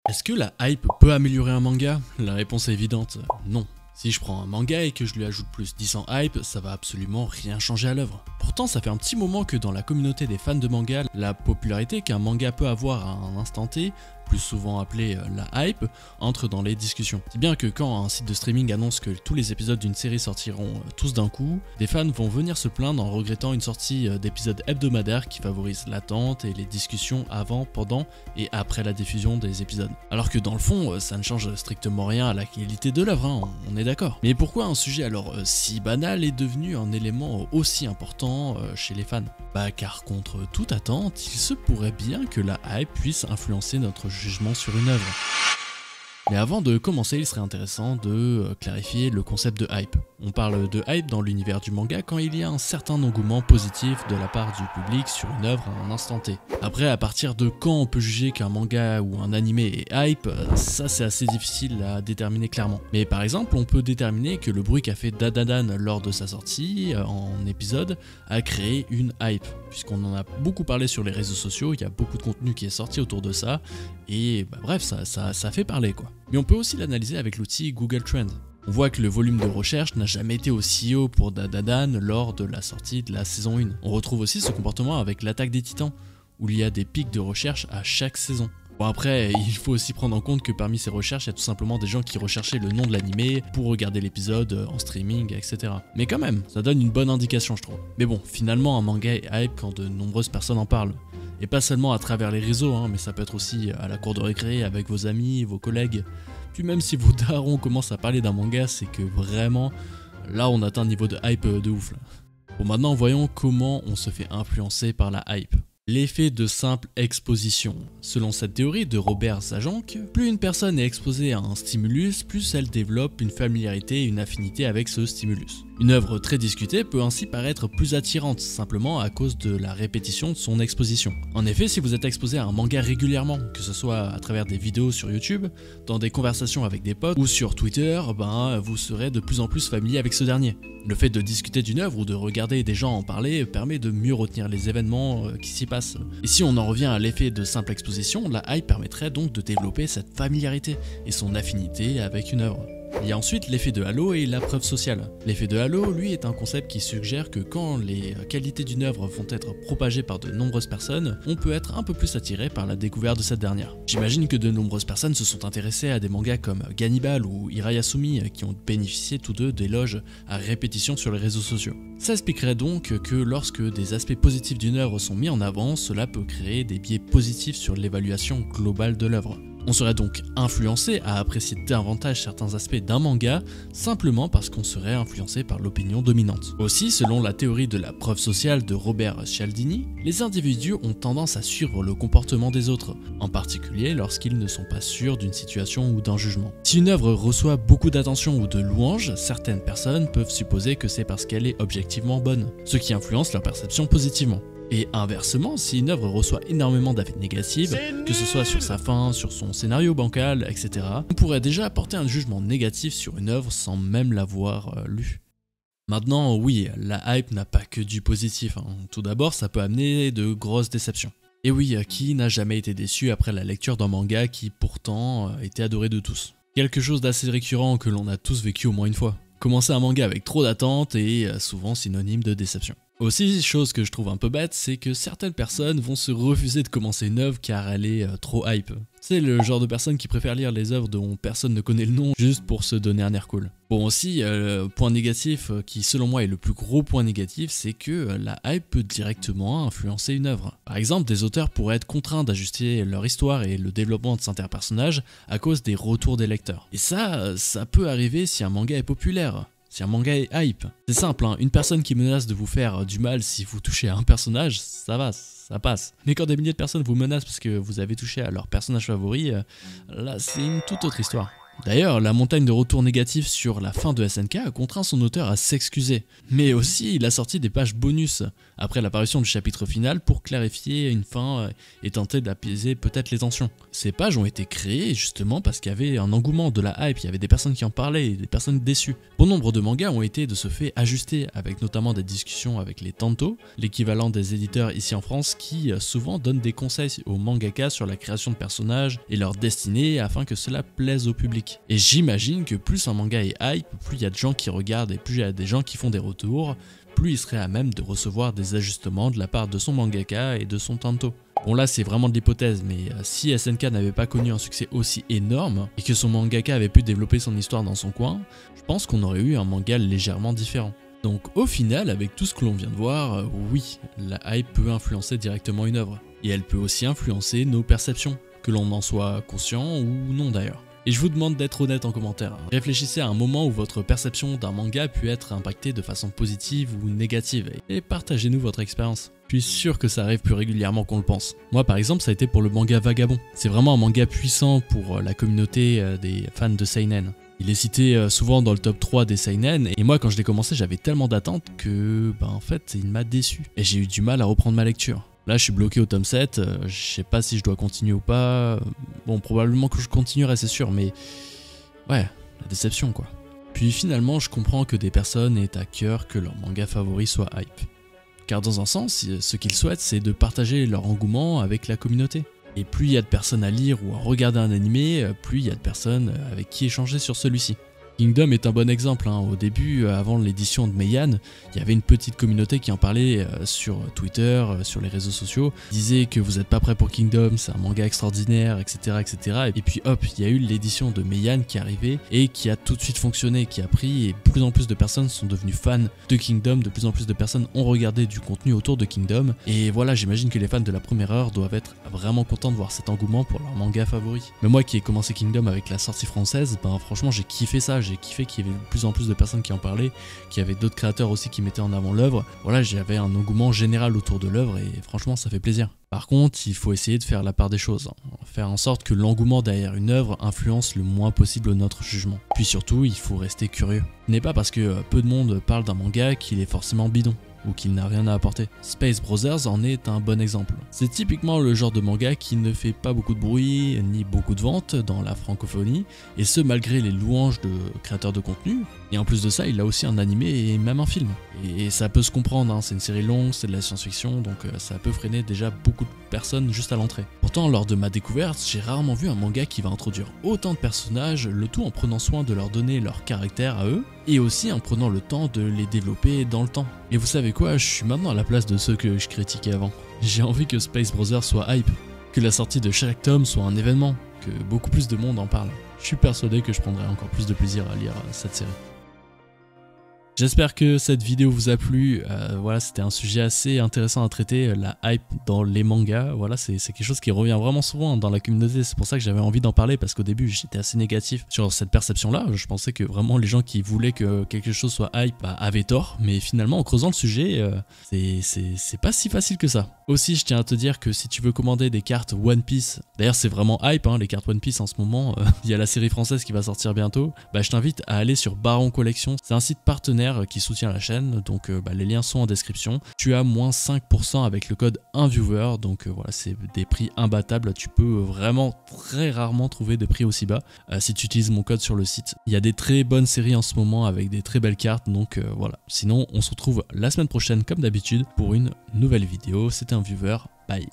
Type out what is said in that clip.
Est-ce que la hype peut améliorer un manga? La réponse est évidente, non. Si je prends un manga et que je lui ajoute plus 10 en hype, ça va absolument rien changer à l'œuvre. Pourtant, ça fait un petit moment que dans la communauté des fans de manga, la popularité qu'un manga peut avoir à un instant T, plus souvent appelée la hype, entre dans les discussions. Si bien que quand un site de streaming annonce que tous les épisodes d'une série sortiront tous d'un coup, des fans vont venir se plaindre en regrettant une sortie d'épisodes hebdomadaires qui favorise l'attente et les discussions avant, pendant et après la diffusion des épisodes. Alors que dans le fond, ça ne change strictement rien à la qualité de l'œuvre, hein, on est d'accord. Mais pourquoi un sujet alors si banal est devenu un élément aussi important chez les fans? Bah car contre toute attente, il se pourrait bien que la hype puisse influencer notre jugement sur une œuvre. Mais avant de commencer, il serait intéressant de clarifier le concept de hype. On parle de hype dans l'univers du manga quand il y a un certain engouement positif de la part du public sur une œuvre à un instant T. Après, à partir de quand on peut juger qu'un manga ou un animé est hype, ça c'est assez difficile à déterminer clairement. Mais par exemple, on peut déterminer que le bruit qu'a fait Dandadan lors de sa sortie en épisode a créé une hype, puisqu'on en a beaucoup parlé sur les réseaux sociaux, il y a beaucoup de contenu qui est sorti autour de ça, et bah, bref, ça fait parler quoi. Mais on peut aussi l'analyser avec l'outil Google Trends. On voit que le volume de recherche n'a jamais été aussi haut pour Dandadan lors de la sortie de la saison 1. On retrouve aussi ce comportement avec l'Attaque des Titans, où il y a des pics de recherche à chaque saison. Bon après, il faut aussi prendre en compte que parmi ces recherches, il y a tout simplement des gens qui recherchaient le nom de l'animé pour regarder l'épisode en streaming, etc. Mais quand même, ça donne une bonne indication je trouve. Mais bon, finalement un manga est hype quand de nombreuses personnes en parlent. Et pas seulement à travers les réseaux, hein, mais ça peut être aussi à la cour de récré, avec vos amis, vos collègues. Puis même si vos darons commencent à parler d'un manga, c'est que vraiment, là on atteint un niveau de hype de ouf là. Bon maintenant voyons comment on se fait influencer par la hype. L'effet de simple exposition. Selon cette théorie de Robert Zajonc, plus une personne est exposée à un stimulus, plus elle développe une familiarité et une affinité avec ce stimulus. Une œuvre très discutée peut ainsi paraître plus attirante, simplement à cause de la répétition de son exposition. En effet, si vous êtes exposé à un manga régulièrement, que ce soit à travers des vidéos sur YouTube, dans des conversations avec des potes ou sur Twitter, vous serez de plus en plus familier avec ce dernier. Le fait de discuter d'une œuvre ou de regarder des gens en parler permet de mieux retenir les événements qui s'y passent. Et si on en revient à l'effet de simple exposition, la hype permettrait donc de développer cette familiarité et son affinité avec une œuvre. Il y a ensuite l'effet de halo et la preuve sociale. L'effet de halo, lui, est un concept qui suggère que quand les qualités d'une œuvre vont être propagées par de nombreuses personnes, on peut être un peu plus attiré par la découverte de cette dernière. J'imagine que de nombreuses personnes se sont intéressées à des mangas comme Gannibal ou Hirayasumi qui ont bénéficié tous deux d'éloges à répétition sur les réseaux sociaux. Ça expliquerait donc que lorsque des aspects positifs d'une œuvre sont mis en avant, cela peut créer des biais positifs sur l'évaluation globale de l'œuvre. On serait donc influencé à apprécier davantage certains aspects d'un manga simplement parce qu'on serait influencé par l'opinion dominante. Aussi, selon la théorie de la preuve sociale de Robert Cialdini, les individus ont tendance à suivre le comportement des autres, en particulier lorsqu'ils ne sont pas sûrs d'une situation ou d'un jugement. Si une œuvre reçoit beaucoup d'attention ou de louanges, certaines personnes peuvent supposer que c'est parce qu'elle est objectivement bonne, ce qui influence leur perception positivement. Et inversement, si une œuvre reçoit énormément d'avis négatifs, que ce soit sur sa fin, sur son scénario bancal, etc., on pourrait déjà apporter un jugement négatif sur une œuvre sans même l'avoir lue. Maintenant, oui, la hype n'a pas que du positif. Tout d'abord, ça peut amener de grosses déceptions. Et oui, qui n'a jamais été déçu après la lecture d'un manga qui pourtant était adoré de tous? Quelque chose d'assez récurrent que l'on a tous vécu au moins une fois. Commencer un manga avec trop d'attentes est souvent synonyme de déception. Aussi, chose que je trouve un peu bête, c'est que certaines personnes vont se refuser de commencer une œuvre car elle est trop hype. C'est le genre de personnes qui préfèrent lire les œuvres dont personne ne connaît le nom juste pour se donner un air cool. Bon aussi, point négatif qui selon moi est le plus gros point négatif, c'est que la hype peut directement influencer une œuvre. Par exemple, des auteurs pourraient être contraints d'ajuster leur histoire et le développement de certains personnages à cause des retours des lecteurs. Et ça peut arriver si un manga est populaire. Si un manga est hype, c'est simple, une personne qui menace de vous faire du mal si vous touchez à un personnage, ça va, ça passe. Mais quand des milliers de personnes vous menacent parce que vous avez touché à leur personnage favori, là c'est une toute autre histoire. D'ailleurs, la montagne de retours négatifs sur la fin de SNK a contraint son auteur à s'excuser. Mais aussi, il a sorti des pages bonus après l'apparition du chapitre final pour clarifier une fin et tenter d'apaiser peut-être les tensions. Ces pages ont été créées justement parce qu'il y avait un engouement, de la hype, il y avait des personnes qui en parlaient et des personnes déçues. Bon nombre de mangas ont été de ce fait ajustés, avec notamment des discussions avec les Tanto, l'équivalent des éditeurs ici en France, qui souvent donnent des conseils aux mangaka sur la création de personnages et leur destinée afin que cela plaise au public. Et j'imagine que plus un manga est hype, plus il y a de gens qui regardent et plus il y a des gens qui font des retours, plus il serait à même de recevoir des ajustements de la part de son mangaka et de son Tanto. Bon là c'est vraiment de l'hypothèse, mais si SNK n'avait pas connu un succès aussi énorme et que son mangaka avait pu développer son histoire dans son coin, je pense qu'on aurait eu un manga légèrement différent. Donc au final, avec tout ce que l'on vient de voir, oui, la hype peut influencer directement une œuvre. Et elle peut aussi influencer nos perceptions, que l'on en soit conscient ou non d'ailleurs. Et je vous demande d'être honnête en commentaire. Réfléchissez à un moment où votre perception d'un manga a pu être impactée de façon positive ou négative, et partagez-nous votre expérience. Je suis sûr que ça arrive plus régulièrement qu'on le pense. Moi par exemple, ça a été pour le manga Vagabond. C'est vraiment un manga puissant pour la communauté des fans de seinen. Il est cité souvent dans le top 3 des seinen, et moi quand je l'ai commencé j'avais tellement d'attentes que en fait il m'a déçu. Et j'ai eu du mal à reprendre ma lecture. Là je suis bloqué au tome 7, je sais pas si je dois continuer ou pas. Bon probablement que je continuerai c'est sûr, mais ouais, la déception quoi. Puis finalement je comprends que des personnes aient à cœur que leur manga favori soit hype. Car dans un sens, ce qu'ils souhaitent c'est de partager leur engouement avec la communauté. Et plus il y a de personnes à lire ou à regarder un animé, plus il y a de personnes avec qui échanger sur celui-ci. Kingdom est un bon exemple, au début, avant l'édition de Meian, il y avait une petite communauté qui en parlait sur Twitter, sur les réseaux sociaux, disait que vous n'êtes pas prêt pour Kingdom, c'est un manga extraordinaire, etc. etc. Et puis hop, il y a eu l'édition de Meian qui est arrivée et qui a tout de suite fonctionné, qui a pris, et de plus en plus de personnes sont devenues fans de Kingdom, de plus en plus de personnes ont regardé du contenu autour de Kingdom, et voilà, j'imagine que les fans de la première heure doivent être vraiment contents de voir cet engouement pour leur manga favori. Mais moi qui ai commencé Kingdom avec la sortie française, franchement j'ai kiffé ça, j'ai kiffé qu'il y avait de plus en plus de personnes qui en parlaient, qu'il y avait d'autres créateurs aussi qui mettaient en avant l'œuvre. Voilà, j'avais un engouement général autour de l'œuvre et franchement ça fait plaisir. Par contre, il faut essayer de faire la part des choses, faire en sorte que l'engouement derrière une œuvre influence le moins possible notre jugement. Puis surtout, il faut rester curieux. Ce n'est pas parce que peu de monde parle d'un manga qu'il est forcément bidon, ou qu'il n'a rien à apporter. Space Brothers en est un bon exemple. C'est typiquement le genre de manga qui ne fait pas beaucoup de bruit, ni beaucoup de ventes dans la francophonie, et ce malgré les louanges de créateurs de contenu, et en plus de ça, il a aussi un animé et même un film. Et ça peut se comprendre, c'est une série longue, c'est de la science-fiction, donc ça peut freiner déjà beaucoup de personnes juste à l'entrée. Pourtant, lors de ma découverte, j'ai rarement vu un manga qui va introduire autant de personnages, le tout en prenant soin de leur donner leur caractère à eux, et aussi en prenant le temps de les développer dans le temps. Et vous savez quoi, je suis maintenant à la place de ceux que je critiquais avant. J'ai envie que Space Brothers soit hype, que la sortie de chaque tome soit un événement, que beaucoup plus de monde en parle. Je suis persuadé que je prendrai encore plus de plaisir à lire cette série. J'espère que cette vidéo vous a plu, voilà, c'était un sujet assez intéressant à traiter, la hype dans les mangas, voilà, c'est quelque chose qui revient vraiment souvent dans la communauté, c'est pour ça que j'avais envie d'en parler, parce qu'au début j'étais assez négatif sur cette perception-là, je pensais que vraiment les gens qui voulaient que quelque chose soit hype avaient tort, mais finalement en creusant le sujet, c'est pas si facile que ça. Aussi, je tiens à te dire que si tu veux commander des cartes One Piece, d'ailleurs c'est vraiment hype, les cartes One Piece en ce moment, il y a la série française qui va sortir bientôt, je t'invite à aller sur Baron Collection, c'est un site partenaire qui soutient la chaîne, donc les liens sont en description. Tu as moins 5% avec le code 1viewer, donc voilà, c'est des prix imbattables, tu peux vraiment très rarement trouver des prix aussi bas si tu utilises mon code sur le site. Il y a des très bonnes séries en ce moment avec des très belles cartes, donc voilà. Sinon, on se retrouve la semaine prochaine comme d'habitude pour une nouvelle vidéo. C'était 1viewer, bye.